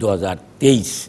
2023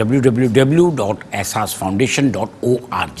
www.ehsasfoundation.org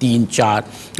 3, 4।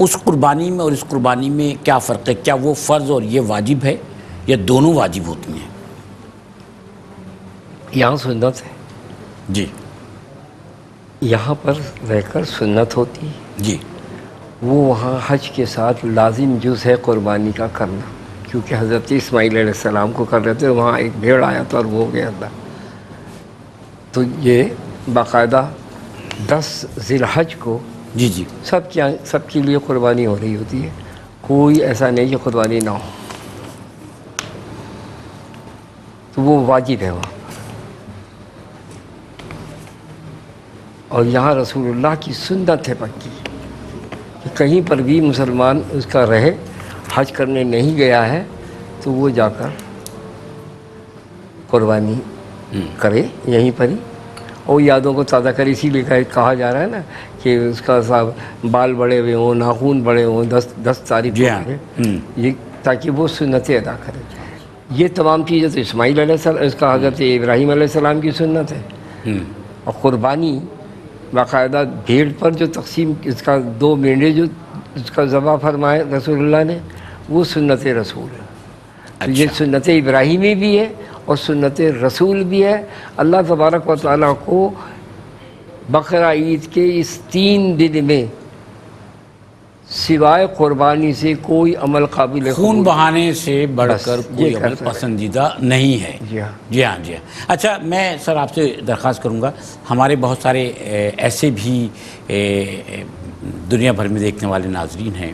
اس قربانی میں اور اس قربانی میں کیا فرق ہے؟ کیا وہ فرض اور یہ واجب ہے یا دونوں واجب ہوتی ہیں؟ یہاں سنت ہے، جی یہاں پر رہ کر سنت ہوتی ہے، جی وہ وہاں حج کے ساتھ لازم جز ہے قربانی کا کرنا، کیونکہ حضرت اسماعیل علیہ السلام کو کر رہے تھے، وہاں ایک بھیڑ آیا تھا اور وہ ہو گیا تھا، تو یہ باقاعدہ 10 ذی الحج کو جی جی سب کے لیے قربانی ہو رہی ہوتی ہے، کوئی ایسا نہیں کہ قربانی نہ ہو، تو وہ واجب ہے وہاں۔ اور یہاں رسول اللہ کی سنت ہے پکی کہ کہیں پر بھی مسلمان اس کا رہے، حج کرنے نہیں گیا ہے تو وہ جا کر قربانی کرے یہیں پر ہی، اور یادوں کو تازہ کرے، اسی لیے کہا جا رہا ہے نا کہ اس کا صاحب بال بڑے ہوئے ہوں، ناخون بڑے ہوں، 10 تاریخ جی ہاں یہ تاکہ وہ سنتیں ادا کرے۔ یہ تمام چیزیں تو اسماعیل علیہ السلام، اس کا حضرت ابراہیم علیہ السلام کی سنت ہے، اور قربانی باقاعدہ بھیڑ پر جو تقسیم، اس کا 2 مینڈے جو اس کا ذبح فرمائے رسول اللہ نے، وہ سنت رسول ہے۔ تو یہ سنت ابراہیمی بھی ہے اور سنت رسول بھی ہے۔ اللہ تبارک و تعالیٰ کو بقرہ عید کے اس 3 دن میں سوائے قربانی سے کوئی عمل قابل خون بہانے سے بڑھ کر کوئی عمل پسندیدہ نہیں ہے۔ جی ہاں جی ہاں جی ہاں۔ اچھا، میں سر آپ سے درخواست کروں گا، ہمارے بہت سارے ایسے بھی دنیا بھر میں دیکھنے والے ناظرین ہیں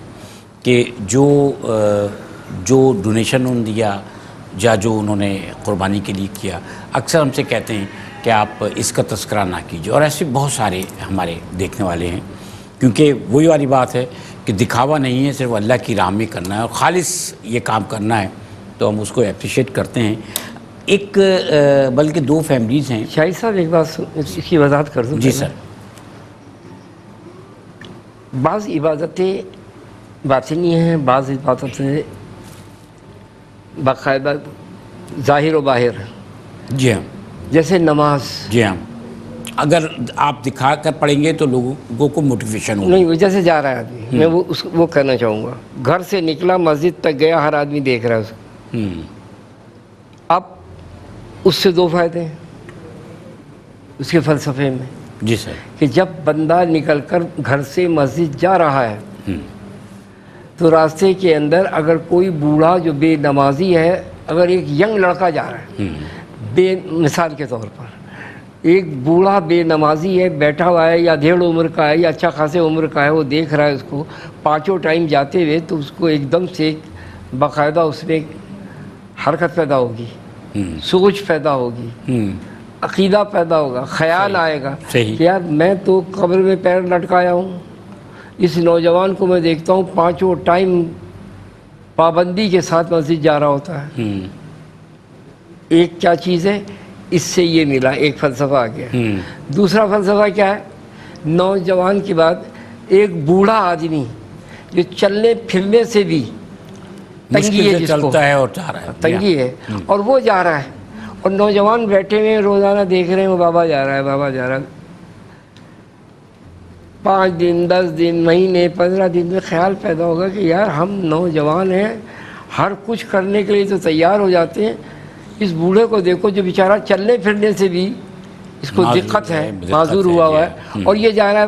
کہ جو ڈونیشن انہوں نے دیا یا جو انہوں نے قربانی کے لیے کیا، اکثر ہم سے کہتے ہیں کہ آپ اس کا تذکرہ نہ کیجیے، اور ایسے بہت سارے ہمارے دیکھنے والے ہیں، کیونکہ وہی والی بات ہے کہ دکھاوا نہیں ہے، صرف اللہ کی راہ میں کرنا ہے اور خالص یہ کام کرنا ہے، تو ہم اس کو اپریشیٹ کرتے ہیں۔ ایک بلکہ 2 فیملیز ہیں۔ شاہد صاحب ایک بات اس کی وضاحت کر دوں؟ جی سر۔ بعض عبادتیں باطنی ہیں، بعض عبادتیں باقاعدہ ظاہر و باہر ہیں، جی ہاں جیسے نماز۔ جی ہاں، اگر آپ دکھا کر پڑھیں گے تو لوگوں کو موٹیویشن ہوگی۔ نہیں، وجہ سے جا رہا ہے آدمی، میں وہ کہنا چاہوں گا، گھر سے نکلا مسجد تک گیا، ہر آدمی دیکھ رہا ہے اس کو۔ اب اس سے 2 فائدے ہیں اس کے فلسفے میں۔ جی سر۔ کہ جب بندہ نکل کر گھر سے مسجد جا رہا ہے تو راستے کے اندر اگر کوئی بوڑھا جو بے نمازی ہے، اگر ایک ینگ لڑکا جا رہا ہے، بے مثال کے طور پر ایک بوڑھا بے نمازی ہے، بیٹھا ہوا ہے، یا 1.5 عمر کا ہے یا اچھا خاصے عمر کا ہے، وہ دیکھ رہا ہے اس کو 5 ٹائم جاتے ہوئے، تو اس کو ایک دم سے باقاعدہ اس میں حرکت پیدا ہوگی، سوچ پیدا ہوگی، عقیدہ پیدا ہوگا، خیال آئے گا کہ یار میں تو قبر میں پیر لٹکایا ہوں، اس نوجوان کو میں دیکھتا ہوں 5 ٹائم پابندی کے ساتھ مسجد جا رہا ہوتا ہے۔ ایک کیا چیز ہے، اس سے یہ ملا، ایک فلسفہ آ گیا۔ دوسرا فلسفہ کیا ہے، نوجوان کے بعد ایک بوڑھا آدمی جو چلنے پھرنے سے بھی تنگی ہے، جس کو چلتا ہے اور جا رہا ہے، تنگی ہے، اور وہ جا رہا ہے، اور نوجوان بیٹھے ہوئے روزانہ دیکھ رہے ہیں وہ بابا جا رہا ہے، بابا جا رہا ہے۔ 5 دن 10 دن مہینے 15 دن میں خیال پیدا ہوگا کہ یار ہم نوجوان ہیں، ہر کچھ کرنے کے لیے تو تیار ہو جاتے ہیں، اس بوڑھے کو دیکھو جو بیچارہ چلنے پھرنے سے بھی اس کو دقت ہے، معذور ہوا ہوا ہے، اور یہ جا رہا ہے،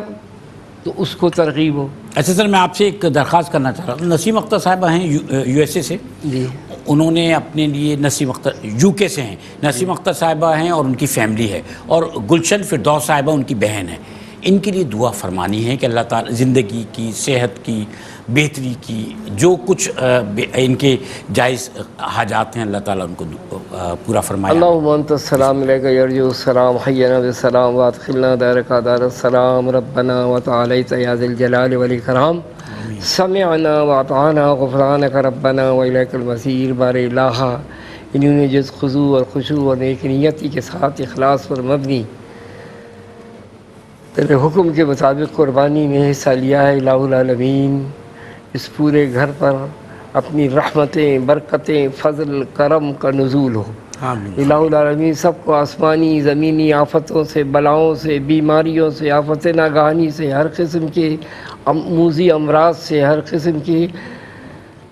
تو اس کو ترغیب ہو۔ اچھا سر، میں آپ سے ایک درخواست کرنا چاہ رہا ہوں، نسیم اختر صاحبہ ہیں USA سے، جی، انہوں نے اپنے لیے نسیم اختر UK سے ہیں، نسیم اختر صاحبہ ہیں اور ان کی فیملی ہے، اور گلشن فردوس صاحبہ ان کی بہن ہے، ان کے لیے دعا فرمانی ہے کہ اللہ تعالیٰ زندگی کی، صحت کی، بہتری کی، جو کچھ ان کے جائز حاجات ہیں، اللہ تعالیٰ ان کو پورا فرمائے۔ اللہم انت السلام علیکہ یرجو السلام، حینا بالسلام وادخلنا دارک دار السلام، ربنا وتعالیت یا ذی الجلال والاکرام، سمعنا واطعنا غفرانک ربنا والیک المصیر۔ بار الہ، انہوں نے جس خضوع اور خشوع اور نیک نیتی کے ساتھ اخلاص پر مبنی تیرے حکم کے مطابق قربانی میں حصہ لیا ہے، الہ العالمین اس پورے گھر پر اپنی رحمتیں، برکتیں، فضل، کرم کا نزول ہو۔ الہ العالمین سب کو آسمانی زمینی آفتوں سے، بلاؤں سے، بیماریوں سے، آفت ناگہانی سے، ہر قسم کے موذی امراض سے، ہر قسم کے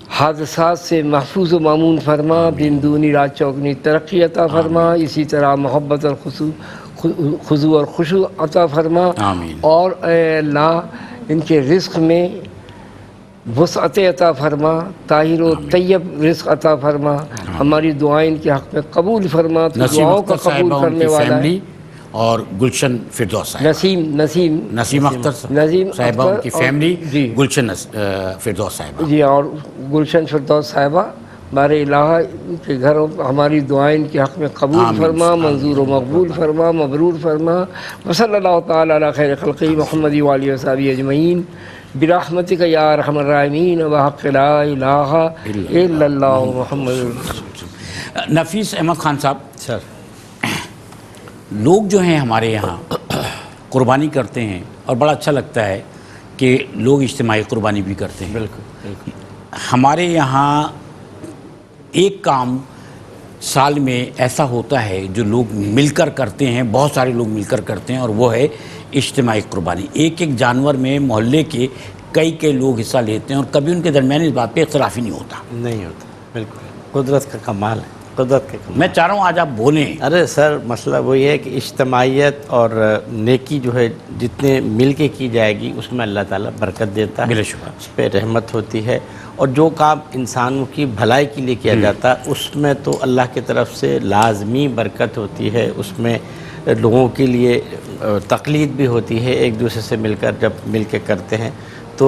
حادثات سے محفوظ و مامون فرما، دن دونی رات چوگنی ترقی عطا فرما، اسی طرح محبت اور خضوع اور خشوع عطا فرما، آمین۔ اور اے اللہ ان کے رزق میں وسعت عطا فرما، طاہر و طیب رزق عطا فرما، ہماری دعائیں ان کے حق میں قبول فرما، تو نسیم دعاؤں کا اختر قبول صاحبہ ان کرنے کی والا ہے۔ فیملی اور گلشن فردوس صاحبہ، نسیم اختر صاحبہ ان کی فیملی، جی گلشن فردوس صاحبہ، جی، اور گلشن فردوس صاحبہ، بار الہ کے گھروں ہماری دعائیں ان کے حق میں قبول آمین، فرما، آمین۔ منظور و مقبول فرما، مبرور فرما، وصلی اللہ تعالی علی خیر خلقہ محمد وآلہ وصحبہ اجمعین برحمتک یا ارحم الراحمین وحق لا الہ الا اللہ محمد۔ نفیس احمد خان صاحب، سر لوگ جو ہیں ہمارے یہاں قربانی کرتے ہیں اور بڑا اچھا لگتا ہے کہ لوگ اجتماعی قربانی بھی کرتے ہیں۔ بالکل ہمارے یہاں ایک کام سال میں ایسا ہوتا ہے جو لوگ مل کر کرتے ہیں، بہت سارے لوگ مل کر کرتے ہیں، اور وہ ہے اجتماعی قربانی۔ ایک ایک جانور میں محلے کے کئی لوگ حصہ لیتے ہیں، اور کبھی ان کے درمیان اس بات پہ اختلاف ہی نہیں ہوتا۔ نہیں ہوتا، بالکل قدرت کا کمال ہے، قدرت کے کمال۔ میں چاہ رہا ہوں آج آپ بولیں۔ ارے سر، مسئلہ وہی ہے کہ اجتماعیت اور نیکی جو ہے جتنے مل کے کی جائے گی اس میں اللہ تعالیٰ برکت دیتا ہے، بلا شبہ اس پہ رحمت ہوتی ہے، اور جو کام انسانوں کی بھلائی کے لیے کیا جاتا ہے اس میں تو اللہ کی طرف سے لازمی برکت ہوتی ہے، اس میں لوگوں کے لیے تقلید بھی ہوتی ہے، ایک دوسرے سے مل کر جب مل کے کرتے ہیں تو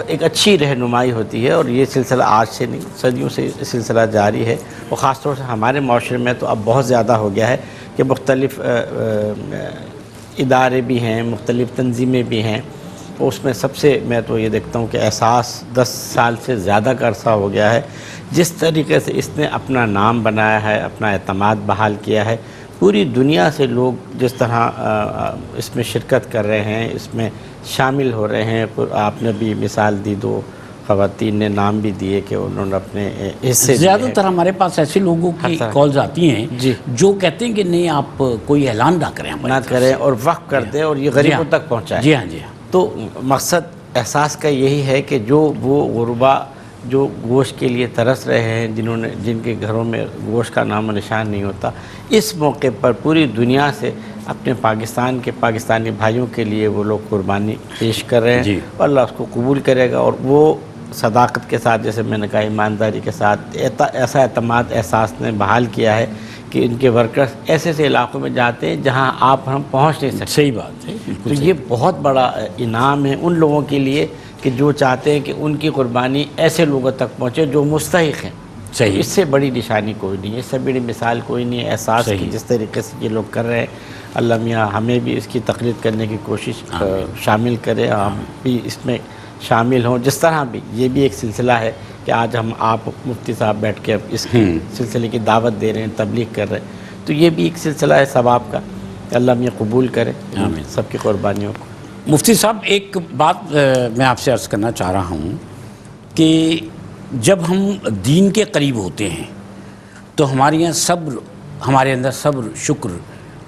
ایک اچھی رہنمائی ہوتی ہے، اور یہ سلسلہ آج سے نہیں، صدیوں سے سلسلہ جاری ہے، اور خاص طور سے ہمارے معاشرے میں تو اب بہت زیادہ ہو گیا ہے کہ مختلف ادارے بھی ہیں، مختلف تنظیمیں بھی ہیں، اور اس میں سب سے میں تو یہ دیکھتا ہوں کہ احساس 10 سال سے زیادہ کا عرصہ ہو گیا ہے، جس طریقے سے اس نے اپنا نام بنایا ہے، اپنا اعتماد بحال کیا ہے، پوری دنیا سے لوگ جس طرح اس میں شرکت کر رہے ہیں، اس میں شامل ہو رہے ہیں۔ آپ نے بھی مثال دی، 2 خواتین نے نام بھی دیے کہ انہوں نے اپنے حصے زیادہ تر ہمارے پاس ایسے لوگوں کی کالز آتی ہیں جی جو کہتے ہیں کہ نہیں آپ کوئی اعلان نہ کریں، نہ کریں اور وقف کر دیں اور یہ غریبوں تک پہنچائیں۔ جی ہاں، جی ہاں۔ تو مقصد احساس کا یہی ہے کہ جو وہ غربا جو گوشت کے لیے ترس رہے ہیں، جن کے گھروں میں گوشت کا نام و نشان نہیں ہوتا، اس موقع پر پوری دنیا سے اپنے پاکستان کے پاکستانی بھائیوں کے لیے وہ لوگ قربانی پیش کر رہے ہیں، اور اللہ اس کو قبول کرے گا، اور وہ صداقت کے ساتھ، جیسے میں نے کہا، ایمانداری کے ساتھ ایسا اعتماد احساس نے بحال کیا ہے کہ ان کے ورکرز ایسے علاقوں میں جاتے ہیں جہاں ہم پہنچ نہیں سکتے۔ صحیح بات ہے، تو یہ بہت بڑا انعام ہے ان لوگوں کے لیے کہ جو چاہتے ہیں کہ ان کی قربانی ایسے لوگوں تک پہنچے جو مستحق ہیں۔ صحیح، اس سے بڑی نشانی کوئی نہیں ہے، اس سے بڑی مثال کوئی نہیں ہے احساس کی، جس طریقے سے یہ لوگ کر رہے ہیں۔ اللہ میاں ہمیں بھی اس کی تقلید کرنے کی کوشش شامل کرے، ہم بھی اس میں شامل ہوں، جس طرح بھی یہ بھی ایک سلسلہ ہے کہ آج آپ مفتی صاحب بیٹھ کے اس سلسلے کی دعوت دے رہے ہیں، تبلیغ کر رہے ہیں، تو یہ بھی ایک سلسلہ ہے ثواب کا، اللہ میاں قبول کرے سب کی قربانیوں کو۔ مفتی صاحب، ایک بات میں آپ سے عرض کرنا چاہ رہا ہوں کہ جب ہم دین کے قریب ہوتے ہیں تو ہمارے اندر صبر، شکر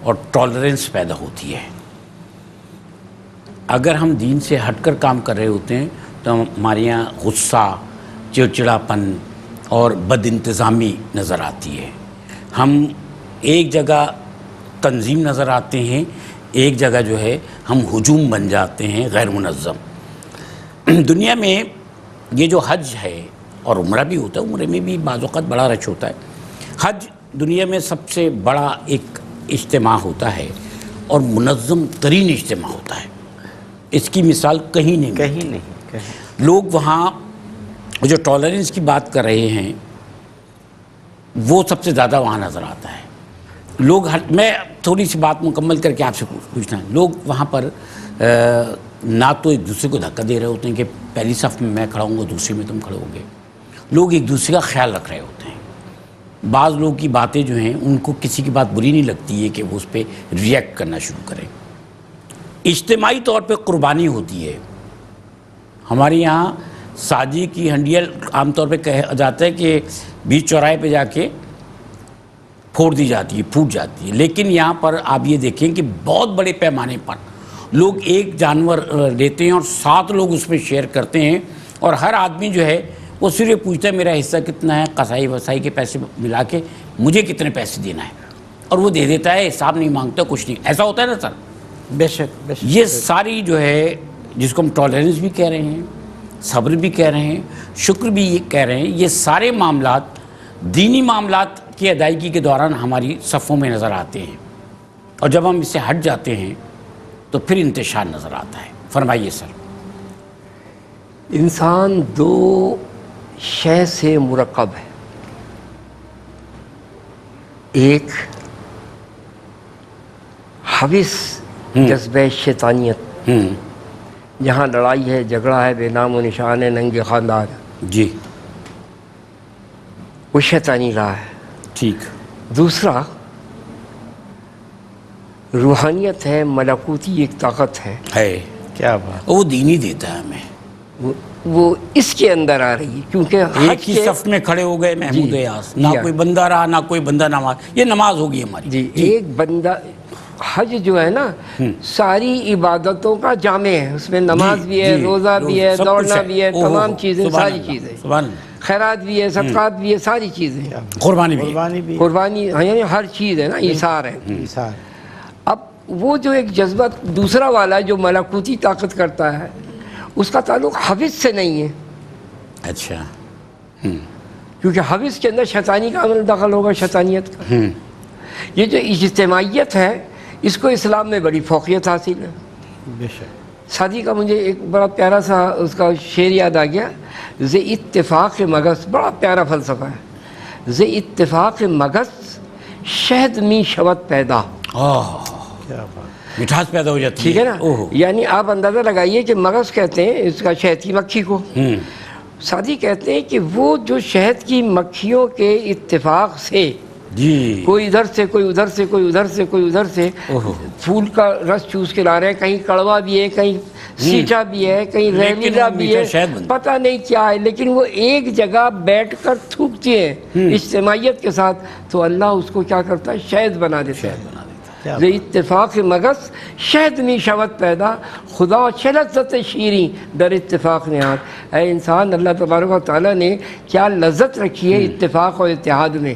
اور ٹالرنس پیدا ہوتی ہے۔ اگر ہم دین سے ہٹ کر کام کر رہے ہوتے ہیں تو ہمارے یہاں غصہ، چڑچڑاپن اور بد انتظامی نظر آتی ہے۔ ہم ایک جگہ تنظیم نظر آتے ہیں، ایک جگہ جو ہے ہم ہجوم بن جاتے ہیں، غیر منظم۔ دنیا میں یہ جو حج ہے اور عمرہ بھی ہوتا ہے، عمرے میں بھی بعض اوقات بڑا رش ہوتا ہے۔ حج دنیا میں سب سے بڑا ایک اجتماع ہوتا ہے اور منظم ترین اجتماع ہوتا ہے، اس کی مثال کہیں نہیں، کہیں نہیں۔ لوگ وہاں جو ٹالرنس کی بات کر رہے ہیں وہ سب سے زیادہ وہاں نظر آتا ہے۔ میں تھوڑی سی بات مکمل کر کے آپ سے پوچھنا ہے، لوگ وہاں پر نہ تو ایک دوسرے کو دھکا دے رہے ہوتے ہیں کہ پہلی صف میں کھڑا ہوں گا، دوسری میں تم کھڑے ہو گے، لوگ ایک دوسرے کا خیال رکھ رہے ہوتے ہیں۔ بعض لوگوں کی باتیں جو ہیں ان کو کسی کی بات بری نہیں لگتی ہے کہ وہ اس پہ ریئیکٹ کرنا شروع کریں۔ اجتماعی طور پہ قربانی ہوتی ہے، ہمارے یہاں ساجی کی ہنڈیل عام طور پہ کہا جاتا ہے کہ بیچ چوراہے پہ جا کے پھوڑ دی جاتی ہے، پھوٹ جاتی ہے. لیکن یہاں پر آپ یہ دیکھیں کہ بہت بڑے پیمانے پر لوگ ایک جانور لیتے ہیں اور 7 لوگ اس میں شیئر کرتے ہیں، اور ہر آدمی جو ہے وہ صرف یہ پوچھتا ہے میرا حصہ کتنا ہے، قصائی وسائی کے پیسے ملا کے مجھے کتنے پیسے دینا ہے، اور وہ دے دیتا ہے، حساب نہیں مانگتا، کچھ نہیں. ایسا ہوتا ہے نا سر؟ بے شک بے شک. یہ ساری جو ہے جس کو ہم ٹالرنس بھی کہہ رہے ہیں، صبر بھی کہہ رہے ہیں، شکر بھی یہ کہہ رہے ہیں، یہ سارے معاملات دینی معاملات کی ادائیگی کے دوران ہماری صفوں میں نظر آتے ہیں، اور جب ہم اس سے ہٹ جاتے ہیں تو پھر انتشار نظر آتا ہے. فرمائیے سر. انسان 2 شے سے مرکب ہے. ایک حوث جذبہ شیطانیت، جہاں لڑائی ہے، جھگڑا ہے، بے نام و نشان ہے، ننگے خاندان ہے، جی وہ شیطانی راہ ہے. ٹھیک. دوسرا روحانیت ہے، ملکوتی ایک طاقت ہے، کیا بات. وہ دینی دیتا ہے ہمیں. وہ اس کے اندر آ رہی ہے. کیونکہ ایک حج ہی کے صف میں کھڑے ہو گئے محمود جی. یاس، نہ جی. کوئی بندہ رہا نہ کوئی بندہ نماز. یہ نماز ہوگی ہماری. جی ایک بندہ. حج جو ہے نا ساری عبادتوں کا جامع ہے، اس میں نماز بھی ہے، روزہ بھی ہے، دوڑنا بھی ہے، تمام چیزیں، ساری چیزیں، خیرات بھی ہے، صدقات بھی ہے، ساری چیزیں، قربانی بھی. قربانی بھی. قربانی یعنی ہر چیز ہے نا، ایثار ہے. ایثار. اب وہ جو ایک جذبہ دوسرا والا ہے جو ملکوتی طاقت کرتا ہے، اس کا تعلق حوث سے نہیں ہے. اچھا. کیونکہ حوث کے اندر شیطانی کا عمل دخل ہوگا، شیطانیت کا. یہ جو اجتماعیت ہے، اس کو اسلام میں بڑی فوقیت حاصل ہے. بے شک. سعدی کا مجھے ایک بڑا پیارا سا اس کا شعر یاد آ گیا. ز اتفاق مگس، بڑا پیارا فلسفہ ہے. ز اتفاق مگس شہد می شود پیدا. کیا بات. مٹھاس پیدا ہو جاتی ہے. ٹھیک ہے نا. یعنی آپ اندازہ لگائیے کہ مگس کہتے ہیں اس کا شہد کی مکھی کو. سعدی کہتے ہیں کہ وہ جو شہد کی مکھیوں کے اتفاق سے جی کوئی ادھر سے، کوئی ادھر سے، کوئی ادھر سے، کوئی ادھر سے پھول کا رس چوس کے لا رہے ہیں. کہیں کڑوا بھی ہے، کہیں سیٹا بھی ہے، کہیں ریلیلا بھی ہے، پتہ نہیں کیا ہے، لیکن وہ ایک جگہ بیٹھ کر تھوکتی ہیں اجتماعیت کے ساتھ، تو اللہ اس کو کیا کرتا ہے؟ شہد بنا دیتا ہے. اتفاق مگس شہد می شود پیدا، خدا چه لذت شیریں در اتفاق نہاد. اے انسان، اللہ تبارک و تعالیٰ نے کیا لذت رکھی ہے اتفاق اور اتحاد میں،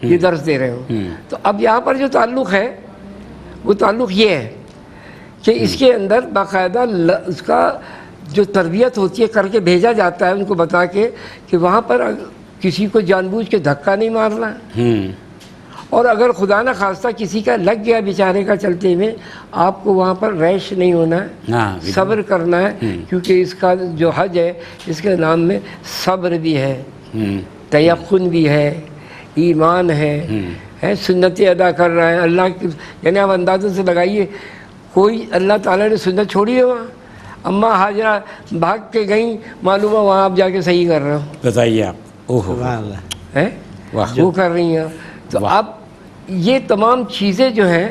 یہ درس دے رہے ہوں. تو اب یہاں پر جو تعلق ہے وہ تعلق یہ ہے کہ اس کے اندر باقاعدہ اس کا جو تربیت ہوتی ہے کر کے بھیجا جاتا ہے ان کو بتا کے کہ وہاں پر کسی کو جان بوجھ کے دھکا نہیں مارنا ہے، اور اگر خدا نہ خواستہ کسی کا لگ گیا بیچارے کا چلتے میں، آپ کو وہاں پر ریش نہیں ہونا ہے، صبر کرنا ہے. کیونکہ اس کا جو حج ہے اس کے نام میں صبر بھی ہے، تیقن بھی ہے، ایمان ہے، سنتیں ادا کر رہا ہے اللہ کی. یعنی آپ اندازے سے لگائیے، کوئی اللہ تعالیٰ نے سنت چھوڑی ہے وہاں؟ اماں حاجرہ بھاگ کے گئیں، معلوم ہے وہاں آپ جا کے صحیح کر رہے ہو. بتائیے آپ. وہ کر رہی ہیں. تو اب یہ تمام چیزیں جو ہیں،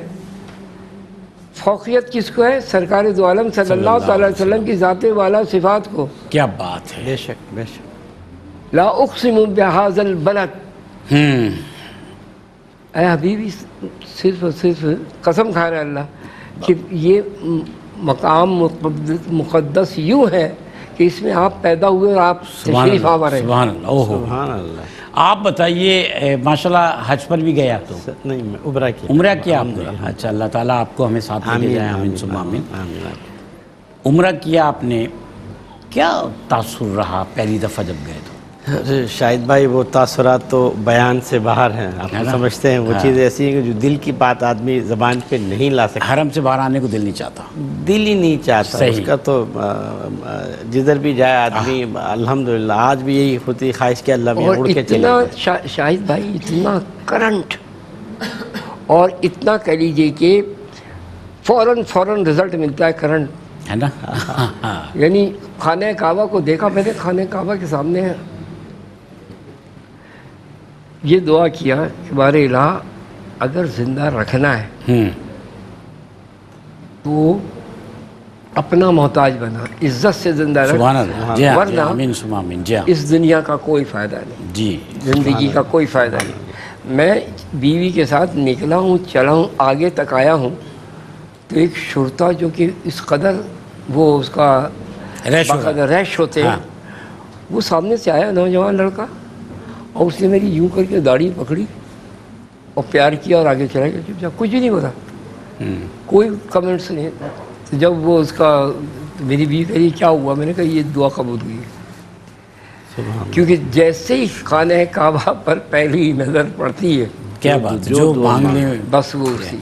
فوقیت کس کو ہے؟ سرکار دو عالم صلی اللہ تعالی علیہ وسلم کی ذات والا صفات کو. کیا بات ہے. بے شک بے شک. لا اقسم بہذا البلد. اے حبیبی، صرف اور صرف قسم کھا رہے اللہ کہ یہ مقام مقدس یوں ہے کہ اس میں آپ پیدا ہوئے اور آپ تشریف آور ہیں. سبحان اللہ. سبحان اللہ. آپ بتائیے، ماشاءاللہ حج پر بھی گیا تو نہیں، میں عمرہ کیا. عمرہ کیا آپ نے؟ اچھا، اللہ تعالیٰ آپ کو ہمیں ساتھ لے جائے. آمین ثم آمین. عمرہ کیا آپ نے، کیا تاثر رہا پہلی دفعہ جب گئے تو؟ شاہد بھائی، وہ تاثرات تو بیان سے باہر ہیں. آپ سمجھتے ہیں وہ چیز ایسی ہے کہ جو دل کی بات آدمی زبان پہ نہیں لا سکتا. حرم سے باہر آنے کو دل نہیں چاہتا. دل ہی نہیں چاہتا اس کا. تو جدھر بھی جائے آدمی الحمدللہ آج بھی یہی ہوتی خواہش کہ اللہ میں اڑ کے چلے. شاہد بھائی، اتنا کرنٹ اور اتنا کہہ لیجیے کہ فوراً رزلٹ ملتا ہے، کرنٹ ہے نا. یعنی خانہ کعبہ کو دیکھا میں نے، خانہ کعبہ کے سامنے ہے، یہ دعا کیا کہ بار الہ اگر زندہ رکھنا ہے تو اپنا محتاج بنا، عزت سے زندہ رکھ. سبحان اللہ. ورنہ آمین ثم آمین. اس دنیا کا کوئی فائدہ نہیں، جی زندگی کا کوئی فائدہ نہیں. میں بیوی کے ساتھ نکلا ہوں، چلا ہوں، آگے تک آیا ہوں تو ایک شرطا جو کہ اس قدر وہ اس کا ریش ہو رہا ہے۔ باقاعدہ ریش ہوتے ہیں، ہاں۔ وہ سامنے سے آیا نوجوان لڑکا اور اس نے میری یوں کر کے داڑھی پکڑی اور پیار کیا اور آگے چلا گیا چپ چاپ، کچھ بھی نہیں بولا، کوئی کمنٹس نہیں۔ تو جب وہ اس کا میری بیوی کہی کیا ہوا، میں نے کہا یہ دعا قبول ہوئی ہے، کیونکہ جیسے ہی خانہ کعبہ پر پہلی نظر پڑتی ہے کیا بات ہے، جو مانگ لیں بس وہ اسی۔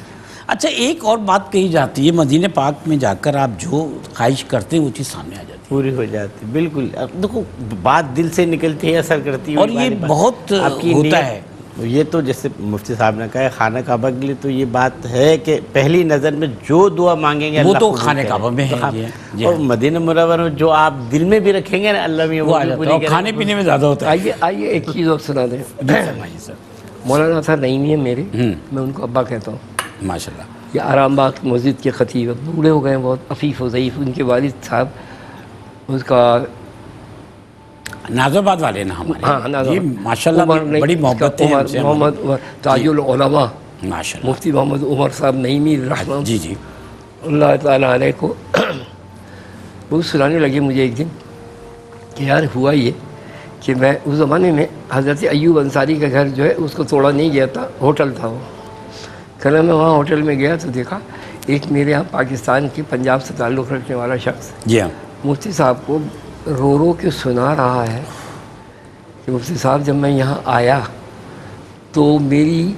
اچھا ایک اور بات کہی جاتی ہے، مدینہ پاک میں جا کر آپ جو خواہش کرتے ہیں وہ چیز سامنے آ جاتی پوری ہو جاتی، بالکل۔ اب دیکھو بات دل سے نکلتی ہے، اثر کرتی ہے، اور یہ بہت آپ کی ہوتا نیت- ہے۔ یہ تو جیسے مفتی صاحب نے کہا ہے خانہ کعبہ کے لیے تو یہ بات ہے کہ پہلی نظر میں جو دعا مانگیں گے وہ اللہ تو قبول خانہ کرے۔ کعبہ میں ہے، تو جی جی اور ہاں۔ مدینہ منورہ میں جو آپ دل میں بھی رکھیں گے نا اللہ میں وہ آ بھی جاتا پوری ہے، اور کرے کھانے گا۔ پینے میں زیادہ ہوتا ہے۔ آئیے ایک چیز اور سنا دیں۔ جی فرمائیے سر۔ مولانا تھا نعیمی ہے میرے، میں ان کو ابا کہتا ہوں، ماشاء اللہ۔ یہ آرام باغ کی مسجد کے خطیب، اب بوڑھے ہو گئے ہیں بہت، عفیف و ضعیف۔ ان کے والد صاحب اس کا نازر آباد والے نا ہمارے، ہاں جی ماشاء اللہ بڑی محبت ہے ہم سے، محمد عمر تاج العلماء ماشاء اللہ۔ مفتی محمد عمر صاحب نعیمی رحمہ جی جی اللہ تعالیٰ علیہ کو وہ سنانے لگے مجھے ایک دن کہ یار ہوا یہ کہ میں اس زمانے میں حضرت ایوب انصاری کا گھر جو ہے اس کو توڑا نہیں گیا تھا، ہوٹل تھا وہ۔ کل میں وہاں ہوٹل میں گیا تو دیکھا ایک میرے یہاں پاکستان کے پنجاب سے تعلق رکھنے والا شخص جی ہاں۔ مفتی صاحب کو رو رو کے سنا رہا ہے کہ مفتی صاحب جب میں یہاں آیا تو میری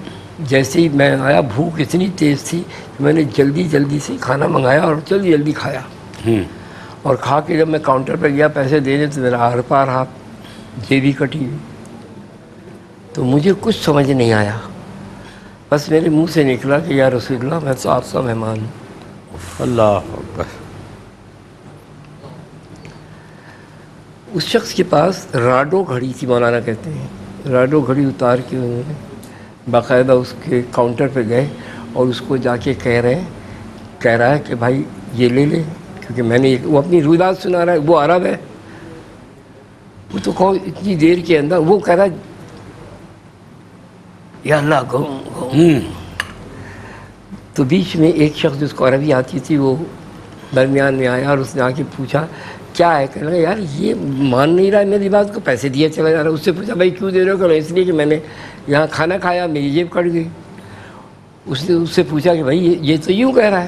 جیسے ہی میں آیا بھوک اتنی تیز تھی کہ میں نے جلدی جلدی سے کھانا منگایا اور جلدی جلدی کھایا، اور کھا کے جب میں کاؤنٹر پہ گیا پیسے دینے تو میرا ہر پار ہاتھ جیبی کٹی ہوئی، تو مجھے کچھ سمجھ نہیں آیا، بس میرے منہ سے نکلا کہ یا رسول اللہ میں تو آپ کا مہمان ہوں۔ اللہ اکبر۔ اس شخص کے پاس راڈو گھڑی تھی، مولانا کہتے ہیں، راڈو گھڑی اتار کے انہوں نے باقاعدہ اس کے کاؤنٹر پہ گئے اور اس کو جا کے کہہ رہا ہے کہ بھائی یہ لے لے، کیونکہ میں نے وہ اپنی روایات سنا رہا ہے، وہ عرب ہے، وہ تو کہو اتنی دیر کے اندر وہ کہہ رہا ہے یا اللہ گوں۔ تو بیچ میں ایک شخص جس کو عربی آتی تھی وہ درمیان میں آیا اور اس نے آ کے پوچھا کیا ہے، کہنے لگا یار یہ مان نہیں رہا ہے میری بات کو، پیسے دیے چلا جا رہا ہے۔ اس سے پوچھا بھائی کیوں دے رہے ہو، کہ اس لیے کہ میں نے یہاں کھانا کھایا میری جیب کٹ گئی۔ اس نے اس سے پوچھا کہ بھائی یہ تو یوں کہہ رہا ہے،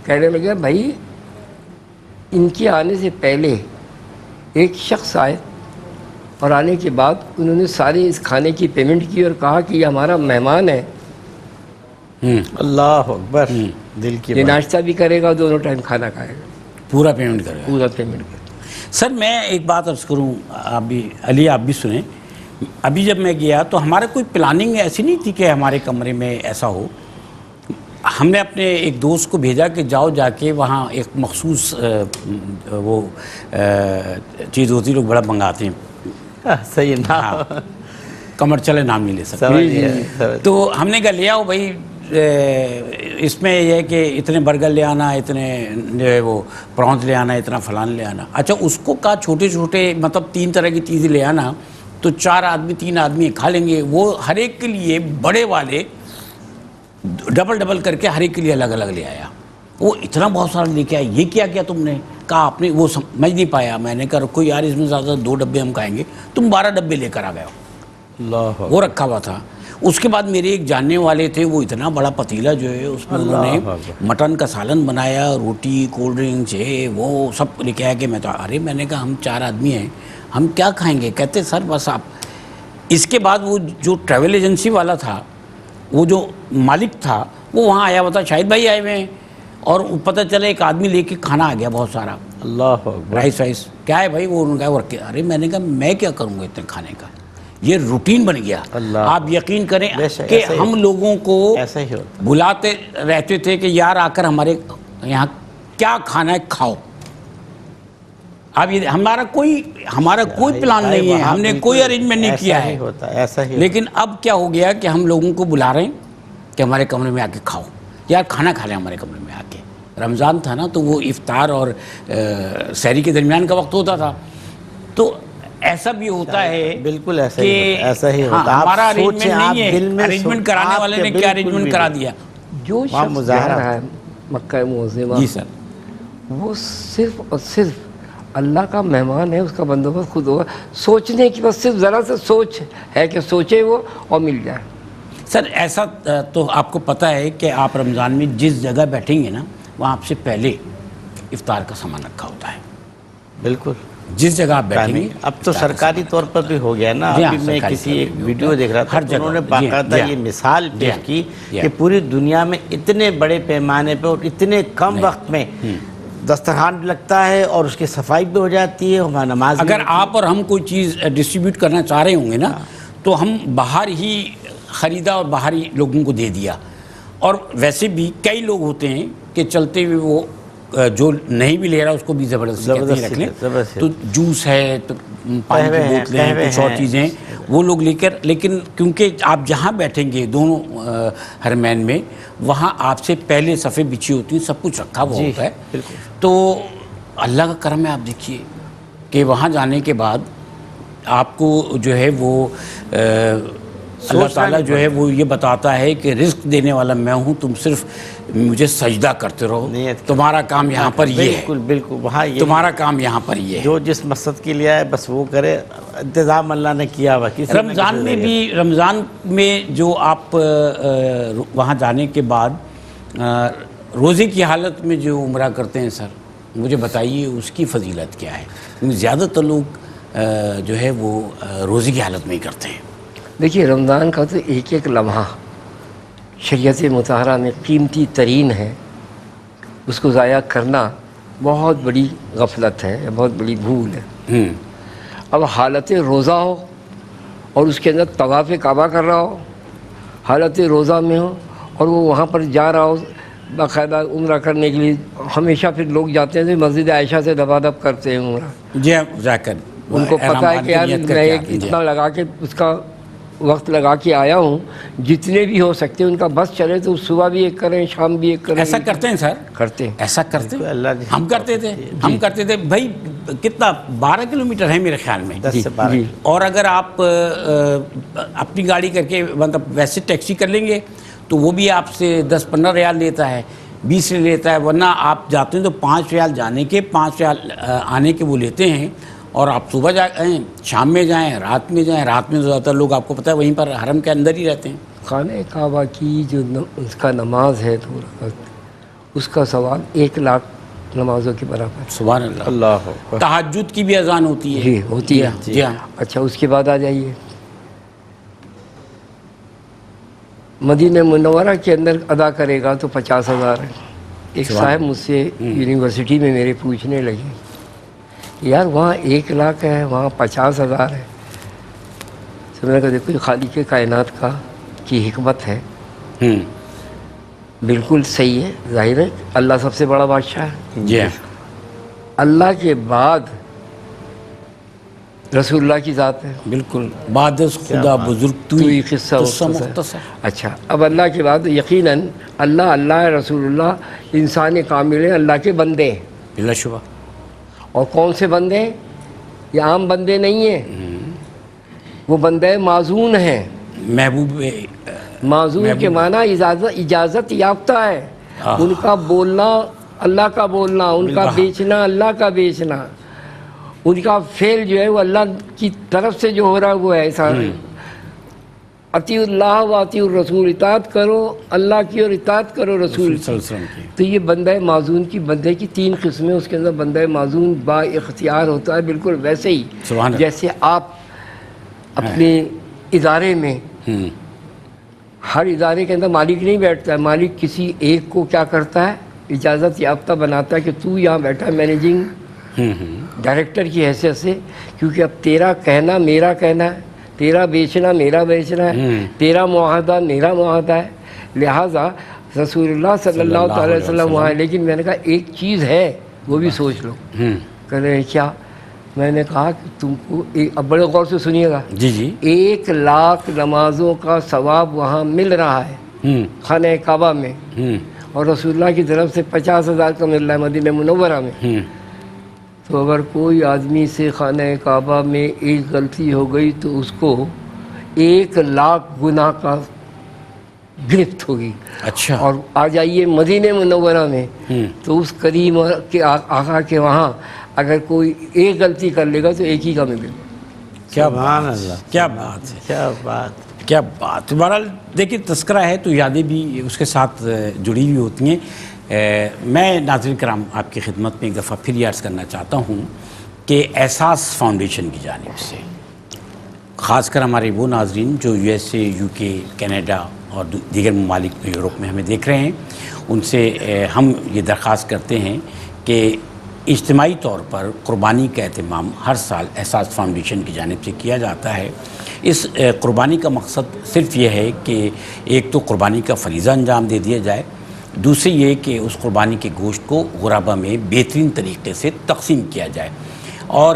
کہنے لگا بھائی ان کے آنے سے پہلے ایک شخص آئے اور آنے کے بعد انہوں نے سارے اس کھانے کی پیمنٹ کی اور کہا کہ یہ ہمارا مہمان ہے، اللہ اکبر، دل کی یہ بات۔ ناشتہ بھی کرے گا، دونوں ٹائم کھانا کھائے گا، پورا پیمنٹ کرے گا۔ پورا پیمنٹ کرے گا۔ سر میں ایک بات عرض کروں، آپ بھی علی آپ بھی سنیں، ابھی جب میں گیا تو ہمارا کوئی پلاننگ ایسی نہیں تھی کہ ہمارے کمرے میں ایسا ہو۔ ہم نے اپنے ایک دوست کو بھیجا کہ جاؤ جا کے وہاں ایک مخصوص وہ چیز ہوتی لوگ بڑا منگاتے ہیں، صحیح نا، کمر چلے نام نہیں لے سکتے، سمجھ گیا۔ تو ہم نے کہا لے آؤ بھائی، اس میں یہ ہے کہ اتنے برگر لے آنا، اتنے جو ہے وہ پرونز لے آنا، اتنا فلان لے آنا۔ اچھا اس کو کہا چھوٹے چھوٹے مطلب 3 طرح کی چیزیں لے آنا تو 4 آدمی 3 آدمی کھا لیں گے، وہ ہر ایک کے لیے بڑے والے ڈبل کر کے ہر ایک کے لیے الگ الگ لے آیا۔ وہ اتنا بہت سارا لے کے آیا، یہ کیا تم نے کہا، آپ نے وہ سمجھ نہیں پایا۔ میں نے کہا رکو یار اس میں زیادہ 2 ڈبے ہم کھائیں گے، تم 12 ڈبے لے کر آ گئے ہو، اللہ وہ رکھا ہوا تھا۔ اس کے بعد میرے ایک جاننے والے تھے، وہ اتنا بڑا پتیلا جو ہے اس میں انہوں نے مٹن کا سالن بنایا، روٹی، کولڈ ڈرنکس ہے وہ سب لے کے آیا کہ میں تو میں نے کہا ہم 4 آدمی ہیں، ہم کیا کھائیں گے؟ کہتے سر بس آپ۔ اس کے بعد وہ جو ٹریول ایجنسی والا تھا، وہ جو مالک تھا وہ وہاں آیا ہوا تھا، شاہد بھائی آئے ہوئے ہیں، اور پتہ چلا ایک آدمی لے کے کھانا آ گیا بہت سارا، اللہ اکبر۔ رائس کیا ہے بھائی، وہ انہوں نے کہا وہ رکھ کے، میں نے کہا میں کیا کروں گا اتنے کھانے کا، یہ روٹین بن گیا۔ آپ یقین کریں کہ ہم لوگوں کو ایسا ہی ہوتا، بلاتے رہتے تھے کہ یار آ کر ہمارے یہاں کیا کھانا ہے کھاؤ۔ اب یہ ہمارا کوئی پلان نہیں ہے، ہم نے کوئی ارینجمنٹ نہیں کیا ہے، ایسا ہی۔ لیکن اب کیا ہو گیا کہ ہم لوگوں کو بلا رہے ہیں کہ ہمارے کمرے میں آ کے کھاؤ، یار کھانا کھا لیں ہمارے کمرے میں آ کے۔ رمضان تھا نا تو وہ افطار اور سحری کے درمیان کا وقت ہوتا تھا، تو ایسا بھی ہوتا ہے بالکل ایسا ہی ہاں، ہوتا ہے. ہمارا آپ سوچیں، ارینجمنٹ آپ نہیں دل ہے، میں ارینجمنٹ کرانے والے نے کیا ارینجمنٹ کرا دیا. جو وہاں شخص جا مظاہرہ رہا ہے مکہ معظمہ، جی سر. وہ صرف اور صرف اللہ کا مہمان ہے، اس کا بندوبست خود ہوگا. سوچنے کی بس صرف ذرا سے سوچ ہے کہ سوچے وہ اور مل جائے. سر ایسا تو آپ کو پتہ ہے کہ آپ رمضان میں جس جگہ بیٹھیں گے نا، وہاں آپ سے پہلے افطار کا سامان رکھا ہوتا ہے. بالکل. جس جگہ آپ بیٹھیں گے اب تو افطار کا سرکاری سامان طور رکھا پر ہوتا بھی ہو گیا نا. جی ہاں، ابھی میں سرکاری کسی طور ایک پر بھی ہو ویڈیو گیا. دیکھ رہا تھا ہر تو جگہ انہوں نے جی ہاں، باقاعدہ جی ہاں. یہ مثال جی پیش ہاں، کی جی کہ ہاں. پوری دنیا میں اتنے بڑے پیمانے پہ اور اتنے کم وقت میں دسترخوان لگتا ہے اور اس کی صفائی بھی ہو جاتی ہے، وہاں نماز بھی اگر آپ اور ہم کوئی چیز ڈسٹریبیوٹ کرنا چاہ رہے ہوں گے نا، تو ہم باہر ہی خریدا اور باہر ہی لوگوں کو دے دیا. اور ویسے بھی کئی لوگ ہوتے ہیں کہ چلتے ہوئے وہ جو نہیں بھی لے رہا اس کو بھی زبردستی کہتے ہیں رکھ لیں. زبردستی تو جوس ہے، تو پانی کی بوتلیں ہیں، کچھ اور چیزیں ہیں، وہ لوگ لے کر. لیکن کیونکہ آپ جہاں بیٹھیں گے دونوں حرمین میں، وہاں آپ سے پہلے صفیں بچھی ہوتی ہیں، سب کچھ رکھا ہوا ہوتا ہے. بالکل. تو اللہ کا کرم ہے. آپ دیکھیے کہ وہاں جانے کے بعد آپ کو جو ہے وہ اللہ تعالیٰ جو ہے وہ یہ بتاتا ہے کہ رزق دینے والا میں ہوں، تم صرف مجھے سجدہ کرتے رہو. تمہارا کام یہاں پر یہ ہے. بالکل بالکل. وہاں یہ تمہارا کام یہاں پر یہ ہے. جو جس مقصد کے لیے آئے بس وہ کرے. انتظام اللہ نے کیا ہوا کسی نہ رمضان کسی میں ذریعے بھی، رمضان میں جو آپ وہاں جانے کے بعد روزے کی حالت میں جو عمرہ کرتے ہیں، سر مجھے بتائیے اس کی فضیلت کیا ہے؟ کیونکہ زیادہ تر لوگ جو ہے وہ روزے کی حالت میں ہی کرتے ہیں. دیکھیے رمضان کا تو ایک ایک لمحہ شریعت مطہرہ میں قیمتی ترین ہے. اس کو ضائع کرنا بہت بڑی غفلت ہے، بہت بڑی بھول ہے. اب حالت روزہ ہو اور اس کے اندر طواف کعبہ کر رہا ہو، حالت روزہ میں ہو اور وہ وہاں پر جا رہا ہو باقاعدہ عمرہ کرنے کے لیے. ہمیشہ پھر لوگ جاتے ہیں مسجد عائشہ سے دبا دب کرتے ہیں عمرہ. جی ہاں، جا کر ان کو پتہ ہے کہ یار میں ایک اتنا لگا کے اس کا وقت لگا کے آیا ہوں، جتنے بھی ہو سکتے ہیں ان کا بس چلے تو صبح بھی ایک کریں، شام بھی ایک کریں. ایسا کرتے ہیں سر؟ کرتے ہیں. ایسا کرتے ہیں. اللہ نے ہم کرتے تھے. ہم کرتے تھے بھائی. کتنا 12 کلومیٹر ہے میرے خیال میں. 10 سے 12. اور اگر آپ اپنی گاڑی کر کے مطلب ویسے ٹیکسی کر لیں گے تو وہ بھی آپ سے 10-15 ریال لیتا ہے، 20 لیتا ہے. ورنہ آپ جاتے ہیں تو 5 ریال جانے کے، 5 ریال آنے کے وہ لیتے ہیں. اور آپ صبح جائیں، شام میں جائیں، رات میں جائیں. رات میں زیادہ تر لوگ آپ کو پتہ ہے وہیں پر حرم کے اندر ہی رہتے ہیں. خانہ کعبہ کی جو اس کا نماز ہے اس کا ثواب 1 لاکھ نمازوں کے برابر. سبحان اللہ. اللہ. تہجد کی بھی اذان ہوتی ہے. جی ہوتی ہے. جی ہاں. اچھا اس کے بعد آ جائیے مدینہ منورہ کے اندر ادا کرے گا تو 50,000 ہے. ایک صاحب مجھ سے یونیورسٹی میں میرے پوچھنے لگے یار وہاں 1 لاکھ ہے، وہاں 50,000 ہے. تو میں نے کہا دیکھو خالق کائنات کی حکمت ہے. بالکل صحیح ہے، ظاہر ہے اللہ سب سے بڑا بادشاہ ہے. جی ہاں. اللہ کے بعد رسول اللہ کی ذات ہے. بالکل. بعد از خدا بزرگ تو یہ قصہ مختصر. اچھا اب اللہ کے بعد یقیناً اللہ رسول اللہ انسان کامل ہیں، اللہ کے بندے ہیں. بلا شبہ. اور کون سے بندے ہیں؟ یہ عام بندے نہیں ہیں، وہ بندے معزون ہیں. محبوب. معزون کے معنی اجازت یافتہ ہے. ان کا بولنا اللہ کا بولنا، ان کا بیچنا اللہ کا بیچنا، ان کا فعل جو ہے وہ اللہ کی طرف سے جو ہو رہا ہے وہ ایسا. اطیع اللہ و اطیع الرسول، اطاعت کرو اللہ کی اور اطاعت کرو رسول کی. تو یہ بندہ معزون کی، بندے کی 3 قسمیں. اس کے اندر بندہ معزون با اختیار ہوتا ہے، بالکل ویسے ہی جیسے آپ اپنے ادارے میں، ہر ادارے کے اندر مالک نہیں بیٹھتا ہے. مالک کسی ایک کو کیا کرتا ہے؟ اجازت یافتہ بناتا ہے کہ تو یہاں بیٹھا ہے مینیجنگ ڈائریکٹر کی حیثیت سے، کیونکہ اب تیرا کہنا میرا کہنا ہے، تیرا بیچنا میرا بیچنا ہے، تیرا معاہدہ میرا معاہدہ ہے. لہٰذا رسول اللہ صلی اللہ علیہ وسلم وہاں ہے. لیکن میں نے کہا ایک چیز ہے وہ بھی سوچ لو. کہہ رہے کیا؟ میں نے کہا کہ تم کو اب بڑے غور سے سنیے گا. جی 1 لاکھ نمازوں کا ثواب وہاں مل رہا ہے خانہ کعبہ میں، اور رسول اللہ کی طرف سے 50,000 کا مل رہا ہے مدینہ منورہ میں. تو اگر کوئی آدمی سے خانہ کعبہ میں ایک غلطی ہو گئی تو اس کو 1,00,000 گناہ کا گرفت ہوگی. اچھا. اور آ جائیے مدینہ منورہ میں تو اس کریم کے آقا کے وہاں اگر کوئی ایک غلطی کر لے گا تو ایک ہی کا ملے گا. کیا سبحان بات اللہ. کیا بات ہے. کیا بات. کیا بات. بہرحال دیکھیے تذکرہ ہے تو یادیں بھی اس کے ساتھ جڑی ہوئی ہوتی ہیں. میں ناظرین کرام آپ کی خدمت میں ایک دفعہ پھر یہ عرض کرنا چاہتا ہوں کہ احساس فاؤنڈیشن کی جانب سے خاص کر ہمارے وہ ناظرین جو یو ایس اے، یو کے، کینیڈا اور دیگر ممالک میں یورپ میں ہمیں دیکھ رہے ہیں، ان سے ہم یہ درخواست کرتے ہیں کہ اجتماعی طور پر قربانی کا اہتمام ہر سال احساس فاؤنڈیشن کی جانب سے کیا جاتا ہے. اس قربانی کا مقصد صرف یہ ہے کہ ایک تو قربانی کا فریضہ انجام دے دیا جائے، دوسری یہ کہ اس قربانی کے گوشت کو غربا میں بہترین طریقے سے تقسیم کیا جائے اور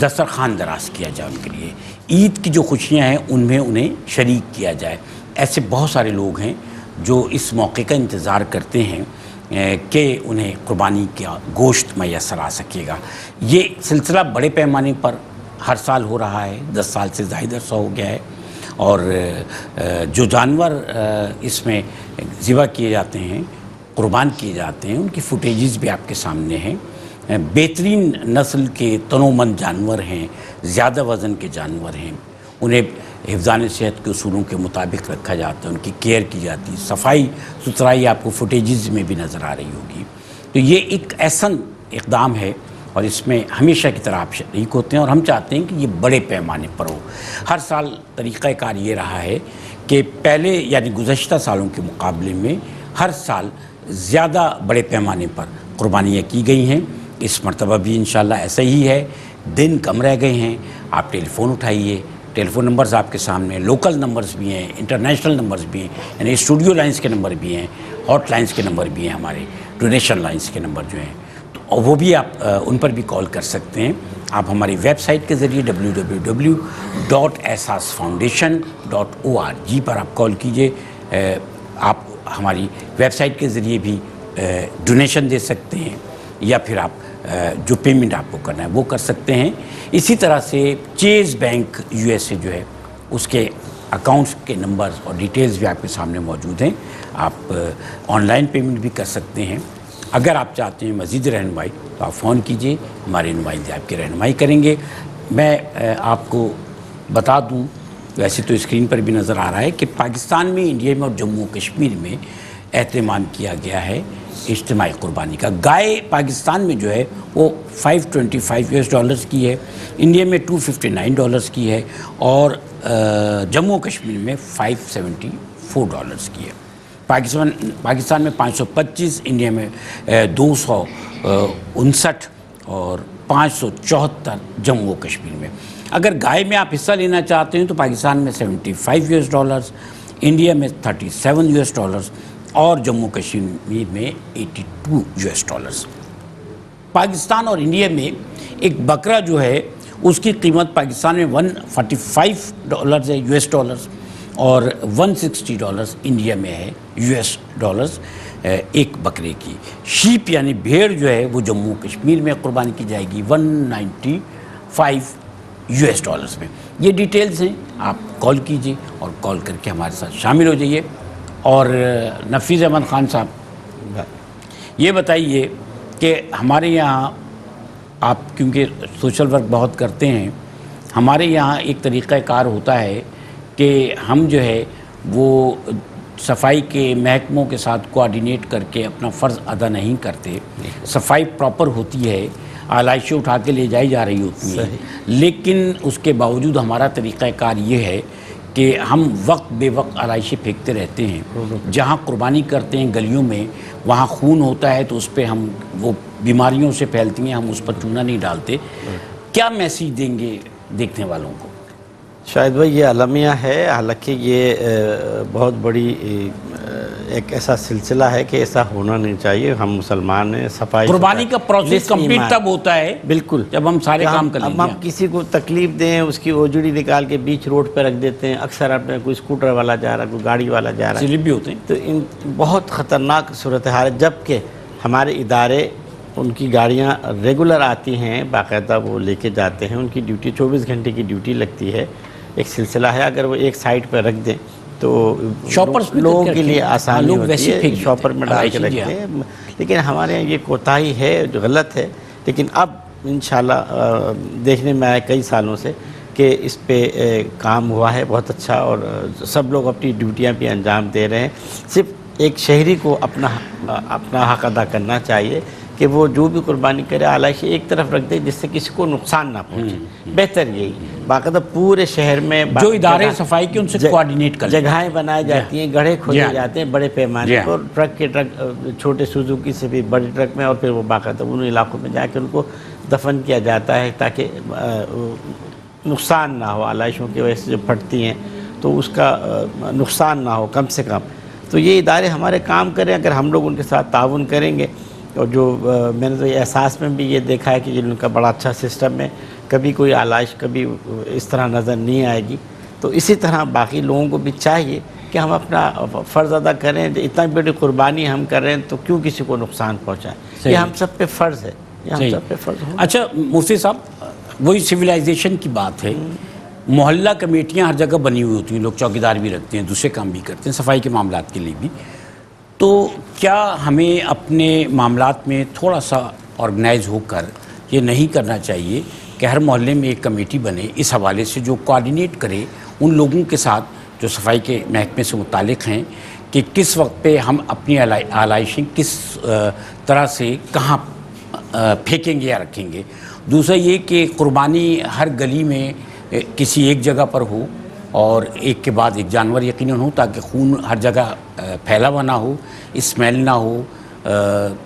دسترخوان دراز کیا جائے ان کے لیے. عید کی جو خوشیاں ہیں ان میں انہیں شریک کیا جائے. ایسے بہت سارے لوگ ہیں جو اس موقع کا انتظار کرتے ہیں کہ انہیں قربانی کا گوشت میسر آ سکے گا. یہ سلسلہ بڑے پیمانے پر ہر سال ہو رہا ہے، 10 سال سے زائد عرصہ ہو گیا ہے، اور جو جانور اس میں ذبح کیے جاتے ہیں، قربان کیے جاتے ہیں، ان کی فوٹیجز بھی آپ کے سامنے ہیں. بہترین نسل کے تنومند جانور ہیں، زیادہ وزن کے جانور ہیں، انہیں حفظان صحت کے اصولوں کے مطابق رکھا جاتا ہے، ان کی کیئر کی جاتی ہے، صفائی ستھرائی آپ کو فوٹیجز میں بھی نظر آ رہی ہوگی. تو یہ ایک احسن اقدام ہے اور اس میں ہمیشہ کی طرح آپ شریک ہوتے ہیں، اور ہم چاہتے ہیں کہ یہ بڑے پیمانے پر ہو. ہر سال طریقہ کار یہ رہا ہے کہ پہلے یعنی گزشتہ سالوں کے مقابلے میں ہر سال زیادہ بڑے پیمانے پر قربانیاں کی گئی ہیں. اس مرتبہ بھی انشاءاللہ ایسا ہی ہے. دن کم رہ گئے ہیں. آپ ٹیلی فون اٹھائیے. ٹیلی فون نمبرز آپ کے سامنے، لوکل نمبرز بھی ہیں، انٹرنیشنل نمبرز بھی ہیں، یعنی اسٹوڈیو لائنز کے نمبر بھی ہیں، ہاٹ لائنز کے نمبر بھی ہیں، ہمارے ڈونیشن لائنز کے نمبر جو ہیں، تو وہ بھی آپ ان پر بھی کال کر سکتے ہیں. آپ ہماری ویب سائٹ کے ذریعے www.ehsasfoundation.org پر آپ کال کیجئے. آپ ہماری ویب سائٹ کے ذریعے بھی ڈونیشن دے سکتے ہیں، یا پھر آپ جو پیمنٹ آپ کو کرنا ہے وہ کر سکتے ہیں. اسی طرح سے چیز بینک یو ایس اے جو ہے اس کے اکاؤنٹس کے نمبرز اور ڈیٹیلز بھی آپ کے سامنے موجود ہیں. آپ آن لائن پیمنٹ بھی کر سکتے ہیں. اگر آپ چاہتے ہیں مزید رہنمائی تو آپ فون کیجئے، ہمارے نمائندے آپ کی رہنمائی کریں گے. میں آپ کو بتا دوں، ویسے تو اسکرین پر بھی نظر آ رہا ہے کہ پاکستان میں، انڈیا میں اور جموں کشمیر میں اہتمام کیا گیا ہے اجتماعی قربانی کا. گائے پاکستان میں جو ہے وہ $525 کی ہے، انڈیا میں $259 کی ہے، اور جموں کشمیر میں $574 کی ہے. پاکستان میں 525، انڈیا میں 259 اور 574 جموں کشمیر میں. اگر گائے میں آپ حصہ لینا چاہتے ہیں تو پاکستان میں $75، انڈیا میں $37 اور جموں کشمیر میں $82. پاکستان اور انڈیا میں ایک بکرا جو ہے اس کی قیمت پاکستان میں $145 ہے $، اور $160 انڈیا میں ہے $، ایک بکرے کی. شیپ یعنی بھیڑ جو ہے وہ جموں کشمیر میں قربانی کی جائے گی $195 میں. یہ ڈیٹیلز ہیں. آپ کال کیجئے اور کال کر کے ہمارے ساتھ شامل ہو جائیے. اور نفیس احمد خان صاحب، یہ بتائیے کہ ہمارے یہاں آپ کیونکہ سوشل ورک بہت کرتے ہیں، ہمارے یہاں ایک طریقہ کار ہوتا ہے کہ ہم جو ہے وہ صفائی کے محکموں کے ساتھ کوآرڈینیٹ کر کے اپنا فرض ادا نہیں کرتے. صفائی پراپر ہوتی ہے، آلائشیں اٹھا کے لے جائی جا رہی ہوتی ہیں، لیکن اس کے باوجود ہمارا طریقہ کار یہ ہے کہ ہم وقت بے وقت آلائشیں پھینکتے رہتے ہیں. جہاں قربانی کرتے ہیں گلیوں میں وہاں خون ہوتا ہے تو اس پہ ہم وہ بیماریوں سے پھیلتی ہیں، ہم اس پر چونا نہیں ڈالتے. کیا میسیج دیں گے دیکھنے والوں کو؟ شاہد بھائی، یہ المیہ ہے، حالانکہ یہ بہت بڑی ایک ایسا سلسلہ ہے کہ ایسا ہونا نہیں چاہیے. ہم مسلمان ہیں. صفائی قربانی کا پروسیس کمپلیٹ تب ہوتا ہے بالکل جب ہم سارے کام کر لیں گے. اب ہم کسی کو تکلیف دیں، اس کی اوجڑی نکال کے بیچ روڈ پہ رکھ دیتے ہیں. اکثر اپنے کوئی اسکوٹر والا جا رہا ہے، کوئی گاڑی والا جا رہا ہے، سلپ بھی ہوتے ہیں. تو ان بہت خطرناک صورتحال ہے. جبکہ ہمارے ادارے ان کی گاڑیاں ریگولر آتی ہیں، باقاعدہ وہ لے کے جاتے ہیں، ان کی ڈیوٹی 24 گھنٹے کی ڈیوٹی لگتی ہے، ایک سلسلہ ہے، اگر وہ ایک سائٹ پہ رکھ دیں تو شاپرز میں لوگوں کر کے لیے آسانی لوگ ہوتی ویسے ہے، پھینک شاپر میں ڈال کے دیتے ہیں۔ رکھتے ہیں، لیکن ہمارے یہاں یہ کوتاہی ہے جو غلط ہے، لیکن اب انشاءاللہ دیکھنے میں آیا کئی سالوں سے کہ اس پہ کام ہوا ہے بہت اچھا، اور سب لوگ اپنی ڈیوٹیاں بھی انجام دے رہے ہیں۔ صرف ایک شہری کو اپنا حق ادا کرنا چاہیے کہ وہ جو بھی قربانی کرے آلائشی ایک طرف رکھ دے جس سے کسی کو نقصان نہ پہنچے، بہتر یہی باقاعدہ پورے شہر میں جو ادارے صفائی کے ان سے کوارڈینیٹ کر جگہیں بنائی جاتی ہیں، گڑھے کھودے جاتے ہیں بڑے پیمانے پر، ٹرک چھوٹے سوزوکی سے بھی بڑے ٹرک میں، اور پھر وہ باقاعدہ ان علاقوں میں جا کے ان کو دفن کیا جاتا ہے تاکہ نقصان نہ ہو، آلائشوں کی وجہ سے جو پھٹتی ہیں تو اس کا نقصان نہ ہو کم سے کم۔ تو یہ ادارے ہمارے کام کریں، اگر ہم لوگ ان کے ساتھ تعاون کریں گے، اور جو میں نے تو یہ احساس میں بھی یہ دیکھا ہے کہ ان کا بڑا اچھا سسٹم ہے، کبھی کوئی آلائش کبھی اس طرح نظر نہیں آئے گی، تو اسی طرح باقی لوگوں کو بھی چاہیے کہ ہم اپنا فرض ادا کریں، اتنا بڑی قربانی ہم کر رہے ہیں تو کیوں کسی کو نقصان پہنچائیں، یہ ہم سب پہ فرض ہے، یہ ہم سب پہ فرض ہو۔ اچھا مفتی صاحب، وہی سویلائزیشن کی بات ہے، محلہ کمیٹیاں ہر جگہ بنی ہوئی ہوتی ہیں، لوگ چوکیدار بھی رکھتے ہیں، دوسرے کام بھی کرتے ہیں، صفائی کے معاملات کے لیے بھی، تو کیا ہمیں اپنے معاملات میں تھوڑا سا آرگنائز ہو کر یہ نہیں کرنا چاہیے کہ ہر محلے میں ایک کمیٹی بنے اس حوالے سے جو کوارڈینیٹ کرے ان لوگوں کے ساتھ جو صفائی کے محکمے سے متعلق ہیں کہ کس وقت پہ ہم اپنی آلائشیں کس طرح سے کہاں پھینکیں گے یا رکھیں گے؟ دوسرا یہ کہ قربانی ہر گلی میں کسی ایک جگہ پر ہو اور ایک کے بعد ایک جانور یقیناً ہو تاکہ خون ہر جگہ پھیلا ہوا نہ ہو، اسمیل نہ ہو،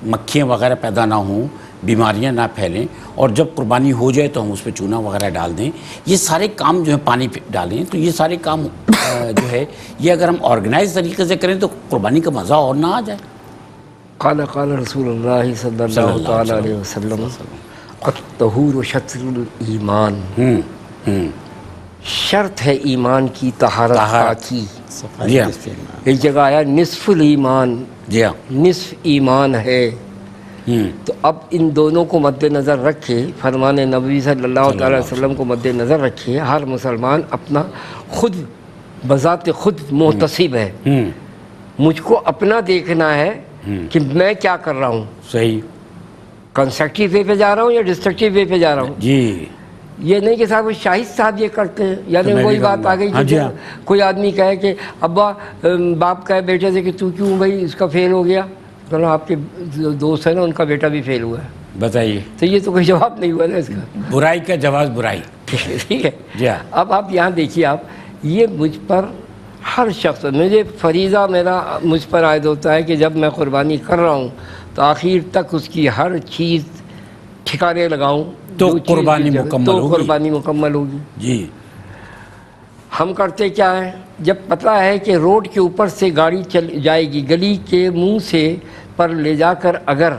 مکھیاں وغیرہ پیدا نہ ہوں، بیماریاں نہ پھیلیں، اور جب قربانی ہو جائے تو ہم اس پہ چونا وغیرہ ڈال دیں، یہ سارے کام جو ہیں پانی پہ ڈالیں، تو یہ سارے کام جو ہے یہ اگر ہم آرگنائز طریقے سے کریں تو قربانی کا مزہ اور نہ آ جائے۔ قال رسول اللہ صلی اللہ تعالیٰ علیہ وسلم الطہور شطر الایمان، شرط ہے ایمان کی طہارت پاکی۔ جی ہاں، ایک جگہ آیا نصف الایمان، جی ہاں، نصف ایمان ہے۔ تو اب ان دونوں کو مد نظر رکھے، فرمان نبوی صلی اللہ تعالی وسلم کو مد نظر رکھے، ہر مسلمان اپنا خود بذات خود محتسب ہے، مجھ کو اپنا دیکھنا ہے کہ میں کیا کر رہا ہوں، صحیح، کنسٹرکٹیو وے پہ جا رہا ہوں یا ڈسٹرکٹیو وے پہ جا رہا ہوں۔ جی، یہ نہیں کہ صاحب وہ شاہد صاحب یہ کرتے ہیں، یعنی وہی بات آ گئی کہ کوئی آدمی کہے کہ ابا باپ کہے بیٹے سے کہ تو کیوں بھائی اس کا فیل ہو گیا، کہ آپ کے دوست ہیں نا ان کا بیٹا بھی فیل ہوا ہے، بتائیے، تو یہ تو کوئی جواب نہیں ہوا نا اس کا، برائی کا جواز برائی۔ ٹھیک ہے۔ جی ہاں، اب آپ یہاں دیکھیے، آپ یہ مجھ پر ہر شخص، مجھے فریضہ میرا مجھ پر عائد ہوتا ہے کہ جب میں قربانی کر رہا ہوں تو آخر تک اس کی ہر چیز ٹھکانے لگاؤں تو قربانی مکمل ہوگی، قربانی مکمل ہوگی۔ جی، ہم کرتے کیا ہیں، جب پتہ ہے کہ روڈ کے اوپر سے گاڑی چل جائے گی، گلی کے منہ سے پر لے جا کر اگر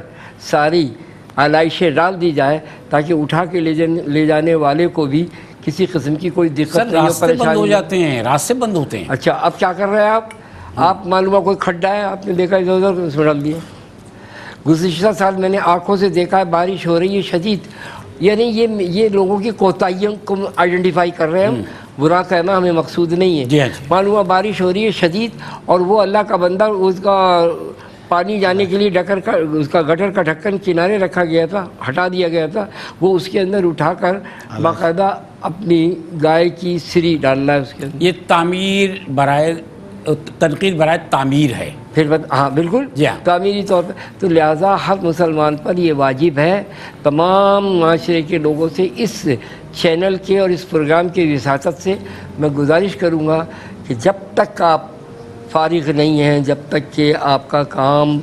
ساری آلائشیں ڈال دی جائے تاکہ اٹھا کے لے جانے والے کو بھی کسی قسم کی کوئی دقت سر نہیں ہو، راستے بند ہو پریشانی۔ جاتے ہیں، راستے بند ہوتے ہیں۔ اچھا اب کیا کر رہے ہیں آپ معلوم ہے کوئی کھڈا ہے، آپ نے دیکھا ادھر ادھر اس میں ڈال دیا۔ گزشتہ سال میں نے آنکھوں سے دیکھا ہے بارش ہو رہی ہے شدید، یعنی یہ لوگوں کی کوتاہیوں کو آئیڈینٹیفائی کر رہے ہیں، برا کہنا ہمیں مقصود نہیں جی ہے۔ ہاں جی، معلوم ہے بارش ہو رہی ہے شدید اور وہ اللہ کا بندہ، اس کا پانی جانے کے لیے اس کا گٹر کا ڈھکن کنارے رکھا گیا تھا، ہٹا دیا گیا تھا، وہ اس کے اندر اٹھا کر باقاعدہ اپنی گائے کی سری ڈال رہا ہے اس کے اندر۔ یہ تعمیر برائے تنقید برائے تعمیر ہے۔ پھر ہاں بالکل جی ہاں، تعمیری طور پہ، تو لہٰذا ہر مسلمان پر یہ واجب ہے، تمام معاشرے کے لوگوں سے اس چینل کے اور اس پروگرام کی وساطت سے میں گزارش کروں گا کہ جب تک آپ فارغ نہیں ہیں، جب تک کہ آپ کا کام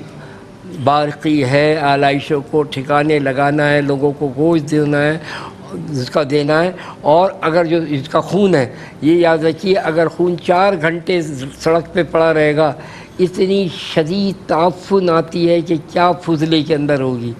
باقی ہے، آلائشوں کو ٹھکانے لگانا ہے، لوگوں کو گوشت دینا ہے، اس کا دینا ہے، اور اگر جو اس کا خون ہے، یہ یاد رکھیے اگر خون 4 گھنٹے سڑک پہ پڑا رہے گا اتنی شدید تعفن آتی ہے کہ کیا فضلے کے اندر ہوگی،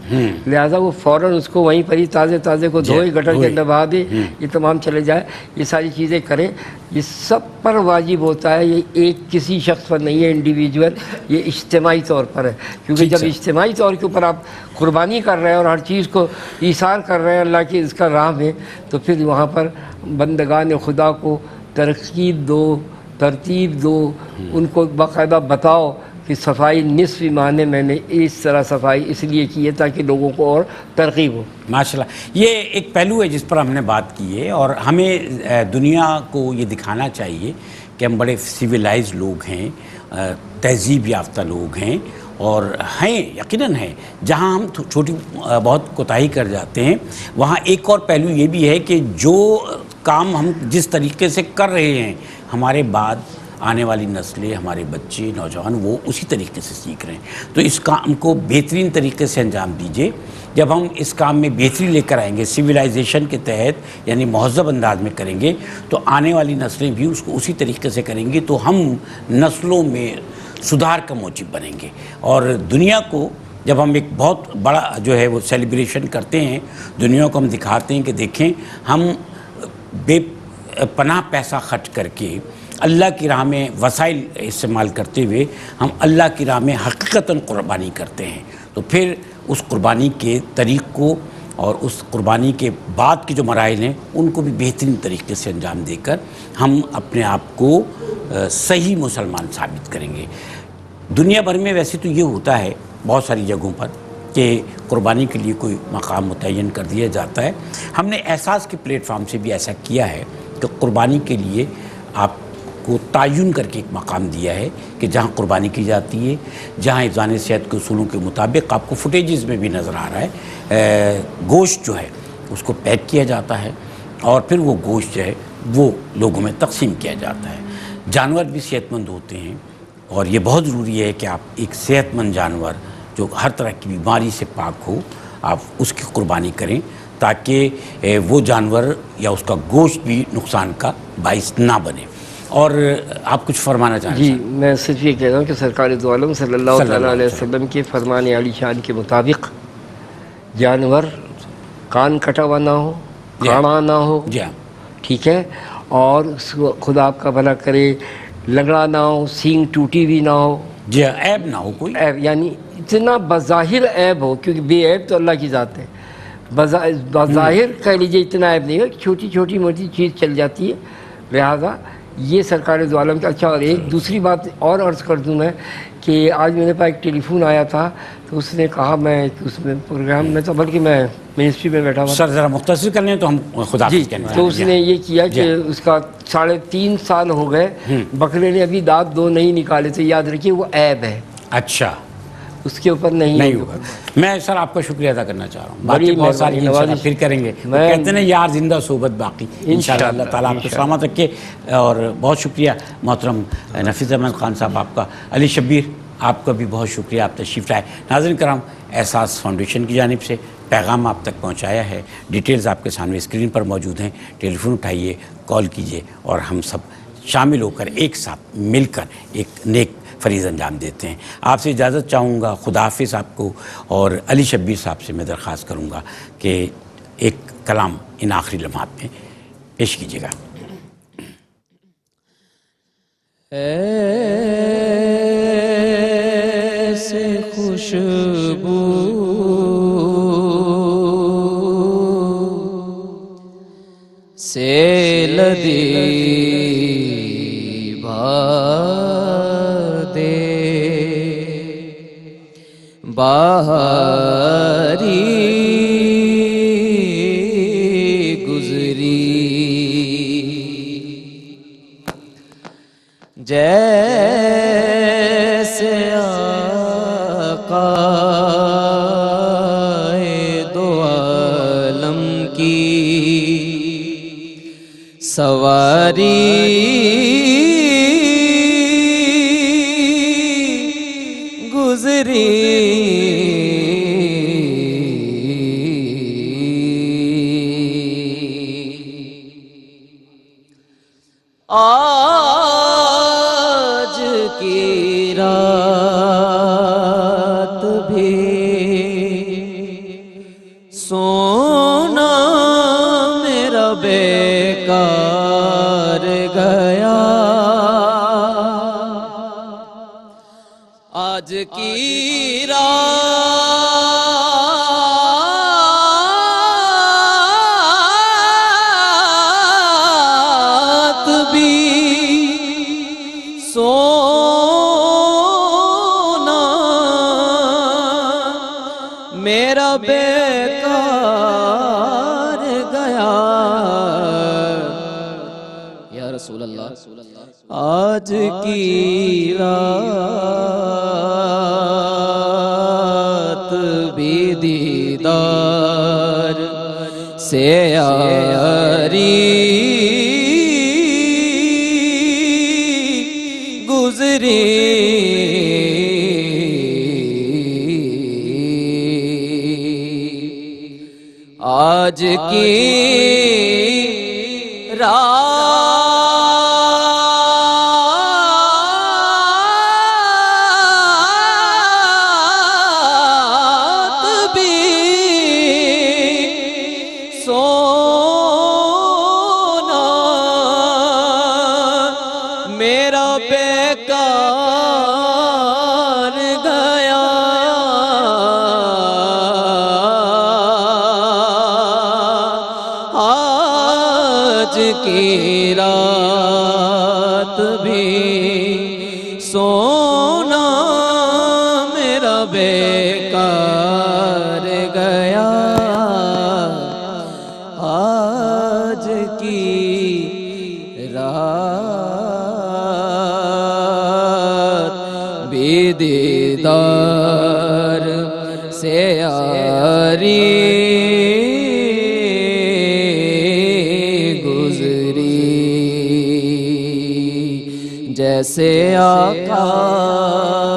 لہٰذا وہ فوراً اس کو وہیں پر ہی تازے تازے کو دھوئے، گٹر کے اندر بہا دے، یہ تمام چلے جائے، یہ ساری چیزیں کریں. یہ سب پر واجب ہوتا ہے، یہ ایک کسی شخص پر نہیں ہے انڈیویجول، یہ اجتماعی طور پر ہے. کیونکہ جب اجتماعی طور کے اوپر آپ قربانی کر رہے ہیں اور ہر چیز کو ایثار کر رہے ہیں اللہ کی اس کا راہ میں، تو پھر وہاں پر بندگان خدا کو ترتیب دو، ان کو باقاعدہ بتاؤ کہ صفائی نصف ایمان ہے، میں نے اس طرح صفائی اس لیے کی ہے تاکہ لوگوں کو اور ترغیب ہو. ماشاءاللہ، یہ ایک پہلو ہے جس پر ہم نے بات کی ہے، اور ہمیں دنیا کو یہ دکھانا چاہیے کہ ہم بڑے سویلائز لوگ ہیں، تہذیب یافتہ لوگ ہیں، اور ہیں یقیناً ہیں. جہاں ہم چھوٹی بہت کوتاہی کر جاتے ہیں، وہاں ایک اور پہلو یہ بھی ہے کہ جو کام ہم جس طریقے سے کر رہے ہیں، ہمارے بعد آنے والی نسلیں، ہمارے بچے نوجوان وہ اسی طریقے سے سیکھ رہے ہیں. تو اس کام کو بہترین طریقے سے انجام دیجیے. جب ہم اس کام میں بہتری لے کر آئیں گے، سویلائزیشن کے تحت، یعنی مہذب انداز میں کریں گے، تو آنے والی نسلیں بھی اس کو اسی طریقے سے کریں گی، تو ہم نسلوں میں سدھار کا موجب بنیں گے. اور دنیا کو جب ہم ایک بہت بڑا جو ہے وہ سیلیبریشن کرتے ہیں، دنیا کو ہم دکھاتے ہیں کہ دیکھیں ہم بے پناہ پیسہ خرچ کر کے اللہ کی راہ میں وسائل استعمال کرتے ہوئے ہم اللہ کی راہ میں حقیقتاً قربانی کرتے ہیں. تو پھر اس قربانی کے طریق کو اور اس قربانی کے بعد کے جو مراحل ہیں ان کو بھی بہترین طریقے سے انجام دے کر ہم اپنے آپ کو صحیح مسلمان ثابت کریں گے. دنیا بھر میں ویسے تو یہ ہوتا ہے بہت ساری جگہوں پر کہ قربانی کے لیے کوئی مقام متعین کر دیا جاتا ہے. ہم نے احساس کے پلیٹ فارم سے بھی ایسا کیا ہے کہ قربانی کے لیے آپ کو تعین کر کے ایک مقام دیا ہے کہ جہاں قربانی کی جاتی ہے، جہاں حفظان صحت کے اصولوں کے مطابق آپ کو فوٹیجز میں بھی نظر آ رہا ہے گوشت جو ہے اس کو پیک کیا جاتا ہے، اور پھر وہ گوشت جو ہے وہ لوگوں میں تقسیم کیا جاتا ہے. جانور بھی صحت مند ہوتے ہیں، اور یہ بہت ضروری ہے کہ آپ ایک صحت مند جانور جو ہر طرح کی بیماری سے پاک ہو، آپ اس کی قربانی کریں تاکہ وہ جانور یا اس کا گوشت بھی نقصان کا باعث نہ بنے. اور آپ کچھ فرمانا چاہیں؟ جی، میں صرف یہ کہہ رہا ہوں کہ سرکار دو عالم صلی اللہ تعالیٰ علیہ وسلم کے فرمان عالی شان کے مطابق جانور کان کٹا ہوا نہ ہو، کاڑا نہ ہو، ٹھیک ہے، اور خدا آپ کا بھلا کرے لنگڑا نہ ہو، سینگ ٹوٹی بھی نہ ہو، جی، عیب نہ ہو کوئی، عیب یعنی اتنا بظاہر عیب ہو، کیونکہ بے عیب تو اللہ کی ذات ہے. بظاہر کہہ لیجیے اتنا عیب نہیں ہے، چھوٹی چھوٹی موٹی چیز چل جاتی ہے. لہٰذا یہ سرکار دو عالم کا اچھا. اور ایک دوسری بات اور عرض کر دوں میں کہ آج میرے پاس ایک ٹیلی فون آیا تھا، تو اس نے کہا، میں اس میں پروگرام میں تو بلکہ میں منسٹری میں بیٹھا ہوا سر ذرا مختصر کر لیں تو ہم خدا جی، تو اس نے یہ کیا کہ اس کا 3.5 سال ہو گئے، بکرے نے ابھی دانت 2 نہیں نکالے تھے. یاد رکھیے وہ عیب ہے، اچھا اس کے اوپر نہیں ہوگا. میں سر آپ کا شکریہ ادا کرنا چاہ رہا ہوں. باقی بہت ساری انشاءاللہ پھر کریں گے. کہتے ہیں نا یار زندہ صحبت باقی. انشاءاللہ اللہ تعالیٰ آپ کو سلامت رکھے. اور بہت شکریہ محترم نفیس احمد خان صاحب آپ کا. علی شبیر آپ کا بھی بہت شکریہ، آپ تشریف لائے. ناظرین کرام، احساس فاؤنڈیشن کی جانب سے پیغام آپ تک پہنچایا ہے. ڈیٹیلز آپ کے سامنے اسکرین پر موجود ہیں. ٹیلی فون اٹھائیے، کال کیجیے، اور ہم سب شامل ہو کر ایک ساتھ مل کر ایک نیک فریض انجام دیتے ہیں. آپ سے اجازت چاہوں گا. خدا حافظ آپ کو. اور علی شبیر صاحب سے میں درخواست کروں گا کہ ایک کلام ان آخری لمحات میں پیش کیجیے گا. ایسے خوشبو سے لدی بہاری گزری، جیسے آقا دو عالم کی سواری گزری. آج کی رات بیکار گیا آج کی رات بھی سونا میرا بیکار گیا یا رسول اللہ آج کی رات بھی دیدار سے یاری گزری آج کی رات بھی سونا میرا بیکار گیا آج کی رات بھی سونا میرا بیکار گیا آج کی رات بھی دیدار سے یاری گزری جیسے آقا